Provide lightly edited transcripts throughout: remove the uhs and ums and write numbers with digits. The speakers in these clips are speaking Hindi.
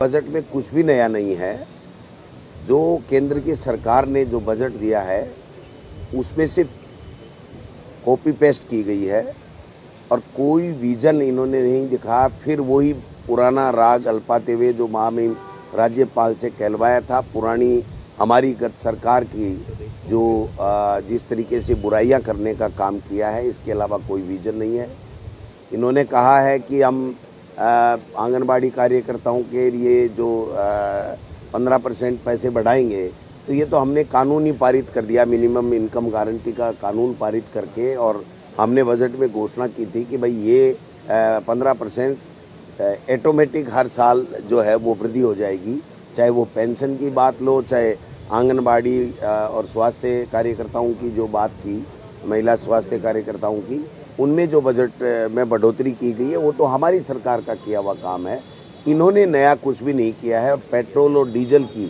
बजट में कुछ भी नया नहीं है। जो केंद्र की सरकार ने जो बजट दिया है उसमें से कॉपी पेस्ट की गई है और कोई विजन इन्होंने नहीं दिखा। फिर वही पुराना राग अल्पाते हुए जो महामहिम राज्यपाल से कहलवाया था, पुरानी हमारी गत सरकार की जो जिस तरीके से बुराइयां करने का काम किया है, इसके अलावा कोई विजन नहीं है। इन्होंने कहा है कि हम आंगनबाड़ी कार्यकर्ताओं के लिए जो 15% पैसे बढ़ाएंगे, तो ये तो हमने कानून ही पारित कर दिया, मिनिमम इनकम गारंटी का कानून पारित करके, और हमने बजट में घोषणा की थी कि भाई ये 15% ऑटोमेटिक हर साल जो है वो वृद्धि हो जाएगी। चाहे वो पेंशन की बात लो, चाहे आंगनबाड़ी और स्वास्थ्य कार्यकर्ताओं की जो बात की, महिला स्वास्थ्य कार्यकर्ताओं की, उनमें जो बजट में बढ़ोतरी की गई है वो तो हमारी सरकार का किया हुआ काम है। इन्होंने नया कुछ भी नहीं किया है। और पेट्रोल और डीजल की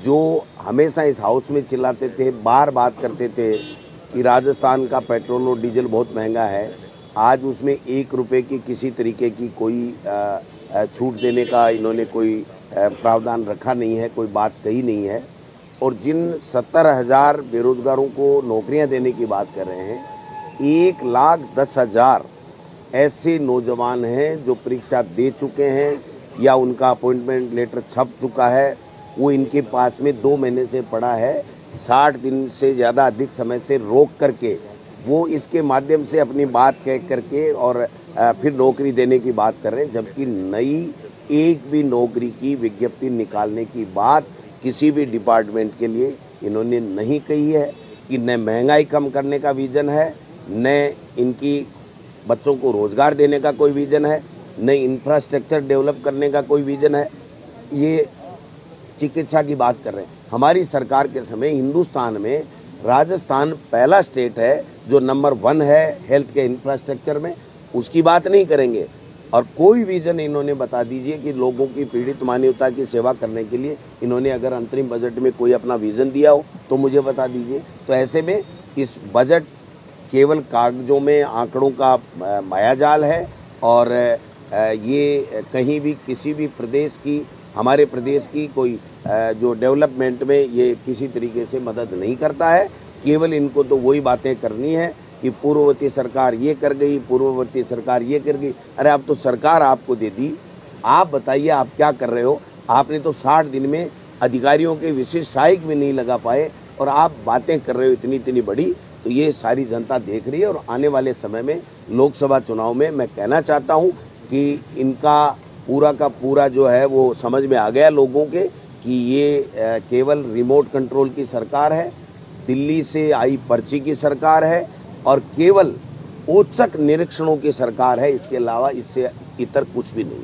जो हमेशा इस हाउस में चिल्लाते थे, बार बात करते थे कि राजस्थान का पेट्रोल और डीजल बहुत महंगा है, आज उसमें 1 रुपये की किसी तरीके की कोई छूट देने का इन्होंने कोई प्रावधान रखा नहीं है, कोई बात कही नहीं है। और जिन 70,000 बेरोजगारों को नौकरियां देने की बात कर रहे हैं, 1,10,000 ऐसे नौजवान हैं जो परीक्षा दे चुके हैं या उनका अपॉइंटमेंट लेटर छप चुका है, वो इनके पास में 2 महीने से पड़ा है। 60 दिन से ज़्यादा अधिक समय से रोक करके वो इसके माध्यम से अपनी बात कह करके और फिर नौकरी देने की बात कर रहे हैं, जबकि नई एक भी नौकरी की विज्ञप्ति निकालने की बात किसी भी डिपार्टमेंट के लिए इन्होंने नहीं कही है। कि न महंगाई कम करने का विजन है, न इनकी बच्चों को रोजगार देने का कोई विजन है, न इंफ्रास्ट्रक्चर डेवलप करने का कोई विजन है। ये चिकित्सा की बात कर रहे हैं। हमारी सरकार के समय हिंदुस्तान में राजस्थान पहला स्टेट है जो नंबर 1 है हेल्थ के इंफ्रास्ट्रक्चर में, उसकी बात नहीं करेंगे। और कोई विजन इन्होंने बता दीजिए कि लोगों की पीड़ित मानवता की सेवा करने के लिए इन्होंने अगर अंतरिम बजट में कोई अपना विजन दिया हो तो मुझे बता दीजिए। तो ऐसे में इस बजट केवल कागजों में आंकड़ों का मायाजाल है और ये कहीं भी किसी भी प्रदेश की, हमारे प्रदेश की कोई जो डेवलपमेंट में ये किसी तरीके से मदद नहीं करता है। केवल इनको तो वही बातें करनी है कि पूर्ववर्ती सरकार ये कर गई, पूर्ववर्ती सरकार ये कर गई। अरे अब तो सरकार आपको दे दी, आप बताइए आप क्या कर रहे हो। आपने तो 60 दिन में अधिकारियों के विशेष सहायक भी नहीं लगा पाए और आप बातें कर रहे हो इतनी इतनी बड़ी। तो ये सारी जनता देख रही है और आने वाले समय में लोकसभा चुनाव में मैं कहना चाहता हूँ कि इनका पूरा का पूरा जो है वो समझ में आ गया लोगों के कि ये केवल रिमोट कंट्रोल की सरकार है, दिल्ली से आई पर्ची की सरकार है और केवल औचक निरीक्षणों की सरकार है। इसके अलावा इससे इतर कुछ भी नहीं।